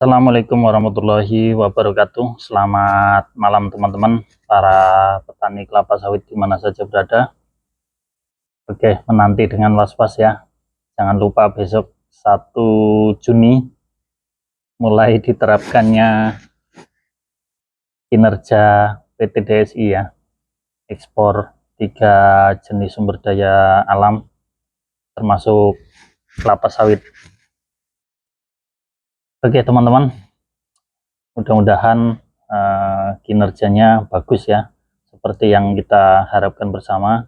Assalamualaikum warahmatullahi wabarakatuh. Selamat malam teman-teman para petani kelapa sawit di mana saja berada. Oke, menanti dengan was-was ya. Jangan lupa besok 1 Juni mulai diterapkannya kinerja PT DSI ya. Ekspor 3 jenis sumber daya alam termasuk kelapa sawit. Oke teman-teman, mudah-mudahan kinerjanya bagus ya, seperti yang kita harapkan bersama.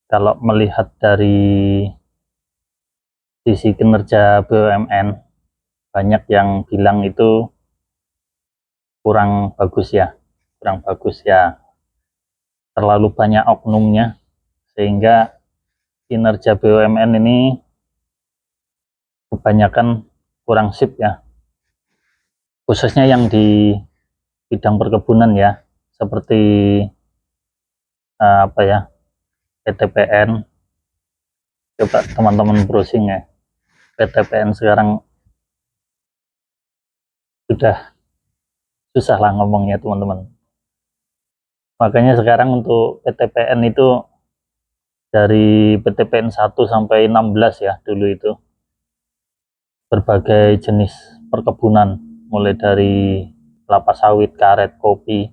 Kalau melihat dari sisi kinerja BUMN, banyak yang bilang itu kurang bagus ya, terlalu banyak oknumnya, sehingga kinerja BUMN ini kebanyakan kurang sip ya, khususnya yang di bidang perkebunan ya, seperti PTPN. Coba teman-teman browsing ya, PTPN sekarang sudah susah lah ngomongnya teman-teman. Makanya sekarang untuk PTPN itu dari PTPN 1 sampai 16 ya, dulu itu berbagai jenis perkebunan, mulai dari kelapa sawit, karet, kopi,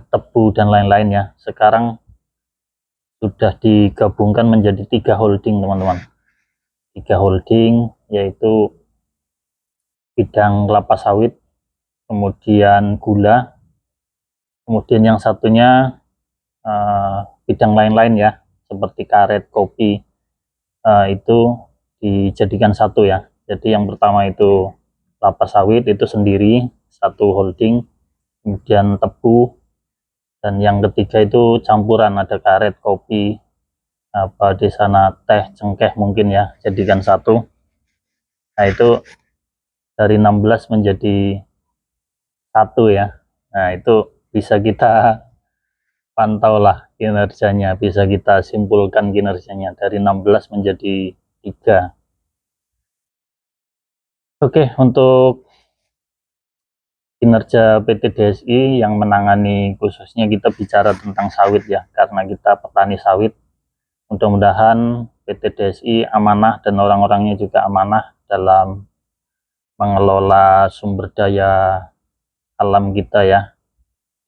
tebu dan lain-lain ya. Sekarang sudah digabungkan menjadi 3 holding teman-teman. 3 holding, yaitu bidang kelapa sawit, kemudian gula, kemudian yang satunya bidang lain-lain ya, seperti karet, kopi, itu dijadikan satu ya. Jadi yang pertama itu kelapa sawit itu sendiri, satu holding, kemudian tebu, dan yang ketiga itu campuran, ada karet, kopi, di sana teh, cengkeh mungkin ya, jadikan satu. Nah itu dari 16 menjadi satu ya. Nah itu bisa kita pantau lah kinerjanya, bisa kita simpulkan kinerjanya dari 16 menjadi 3. Oke, untuk kinerja PT DSI yang menangani, khususnya kita bicara tentang sawit ya, karena kita petani sawit. Mudah-mudahan PT DSI amanah dan orang-orangnya juga amanah dalam mengelola sumber daya alam kita ya,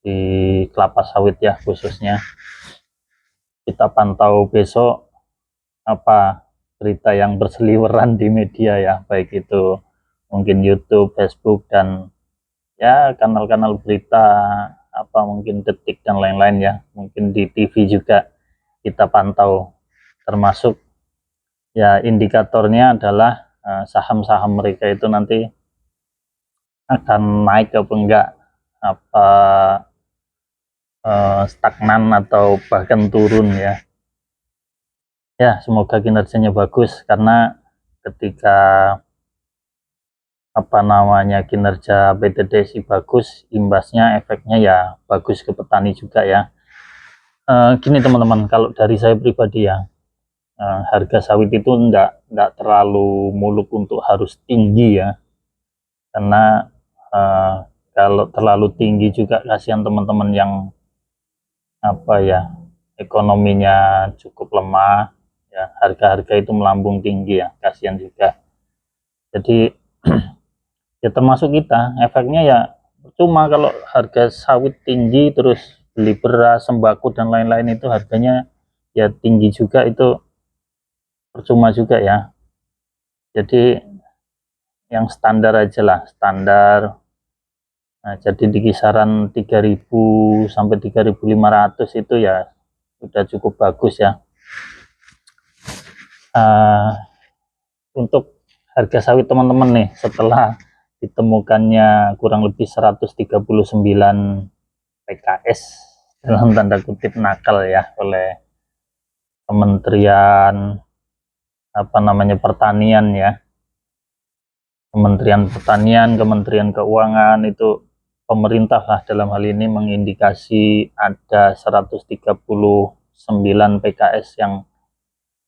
di kelapa sawit ya khususnya. Kita pantau besok apa berita yang berseliweran di media ya, baik itu mungkin YouTube, Facebook, dan ya kanal-kanal berita mungkin Detik dan lain-lain ya, mungkin di TV juga kita pantau, termasuk ya indikatornya adalah saham-saham mereka itu nanti akan naik atau enggak, stagnan atau bahkan turun ya. Ya semoga kinerjanya bagus, karena ketika kinerja PT DSI bagus, imbasnya, efeknya ya bagus ke petani juga ya. Gini teman-teman, kalau dari saya pribadi ya, harga sawit itu enggak terlalu muluk untuk harus tinggi ya, karena kalau terlalu tinggi juga kasihan teman-teman yang ekonominya cukup lemah ya, harga-harga itu melambung tinggi ya, kasihan juga. Jadi ya termasuk kita, efeknya ya cuma kalau harga sawit tinggi terus beli beras, sembako dan lain-lain itu harganya ya tinggi juga, itu percuma juga ya. Jadi yang standar aja lah, standar. Nah, jadi di kisaran 3.000 sampai 3.500 itu ya sudah cukup bagus ya. Untuk harga sawit teman-teman nih, setelah ditemukannya kurang lebih 139 PKS dalam tanda kutip nakal ya oleh Kementerian Pertanian ya, Kementerian Pertanian, Kementerian Keuangan, itu pemerintah lah dalam hal ini mengindikasi ada 139 PKS yang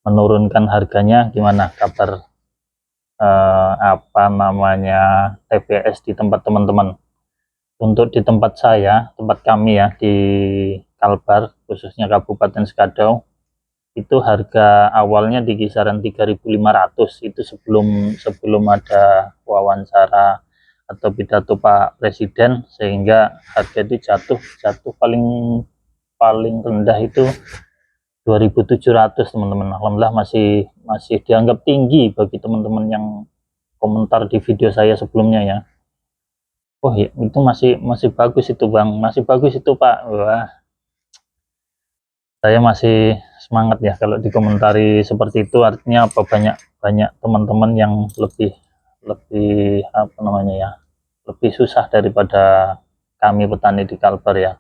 menurunkan harganya. Gimana kabar TBS di tempat teman-teman? Untuk di tempat kami ya di Kalbar, khususnya Kabupaten Sekadau, itu harga awalnya di kisaran 3.500, itu sebelum ada wawancara atau pidato Pak Presiden, sehingga harga itu jatuh paling rendah itu 2.700 teman-teman. Alhamdulillah masih dianggap tinggi bagi teman-teman yang komentar di video saya sebelumnya ya. Oh ya, itu masih bagus itu Bang, masih bagus itu Pak. Wah, saya masih semangat ya kalau dikomentari seperti itu. Artinya apa, banyak teman-teman yang lebih apa namanya ya, lebih susah daripada kami petani di Kalbar ya.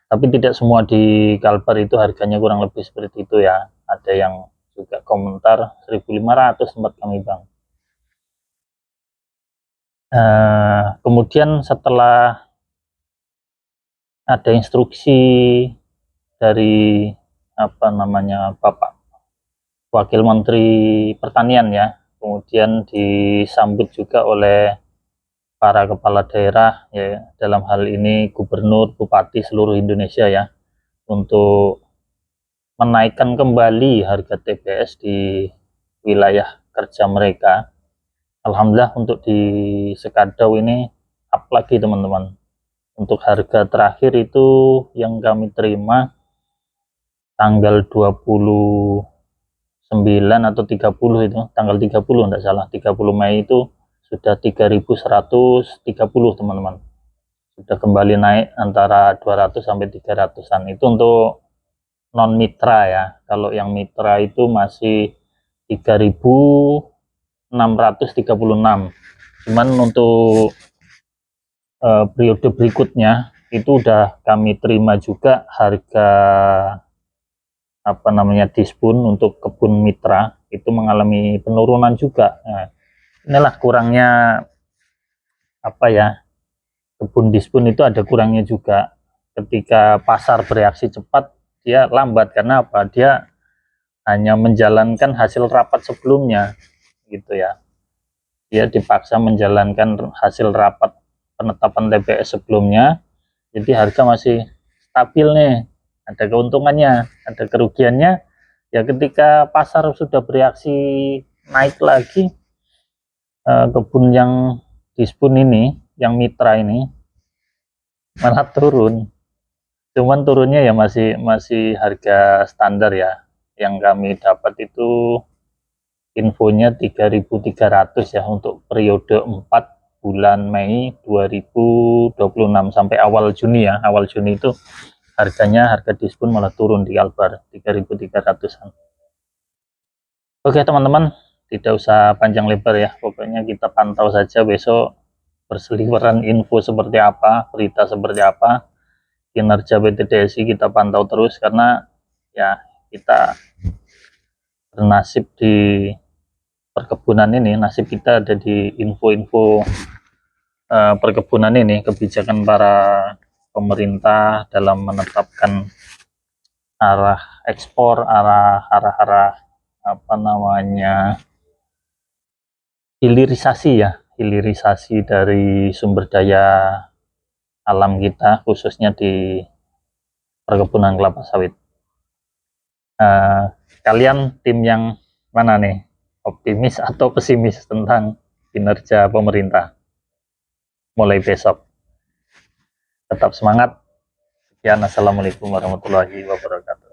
Tapi tidak semua di Kalbar itu harganya kurang lebih seperti itu ya. Ada yang juga komentar 1.500 tempat kami Bang. Kemudian setelah ada instruksi dari apa namanya Bapak Wakil Menteri Pertanian ya, kemudian disambut juga oleh para kepala daerah ya, dalam hal ini gubernur, bupati seluruh Indonesia ya, untuk menaikkan kembali harga TBS di wilayah kerja mereka. Alhamdulillah untuk di Sekadau ini up lagi teman-teman. Untuk harga terakhir itu yang kami terima tanggal 29 atau 30 itu, tanggal 30 enggak salah, 30 Mei itu sudah 3.130 teman-teman. Sudah kembali naik antara 200 sampai 300-an. Itu untuk non mitra ya. Kalau yang mitra itu masih 3.636. Cuman untuk periode berikutnya itu udah kami terima juga harga apa namanya dispun untuk kebun mitra itu mengalami penurunan juga. Nah, inilah kurangnya apa ya, kebun dispun itu ada kurangnya juga. Ketika pasar bereaksi cepat, dia lambat karena apa? Dia hanya menjalankan hasil rapat sebelumnya gitu ya. Dia dipaksa menjalankan hasil rapat penetapan TBS sebelumnya, jadi harga masih stabil nih, ada keuntungannya, ada kerugiannya ya. Ketika pasar sudah bereaksi naik lagi, kebun yang dispun ini, yang mitra ini malah turun. Cuman turunnya ya masih harga standar ya. Yang kami dapat itu infonya 3.300 ya untuk periode 4 bulan Mei 2026 sampai awal Juni ya. Awal Juni itu harga dispun malah turun di Kalbar 3.300-an. Oke teman-teman, tidak usah panjang lebar ya, pokoknya kita pantau saja besok berseliweran info seperti apa, berita seperti apa, kinerja BTDSI kita pantau terus, karena ya kita bernasib di perkebunan ini, nasib kita ada di info-info perkebunan ini, kebijakan para pemerintah dalam menetapkan arah ekspor, arah apa namanya, hilirisasi dari sumber daya alam kita, khususnya di perkebunan kelapa sawit. Kalian tim yang mana nih, optimis atau pesimis tentang kinerja pemerintah mulai besok? Tetap semangat. Sekian, assalamualaikum warahmatullahi wabarakatuh.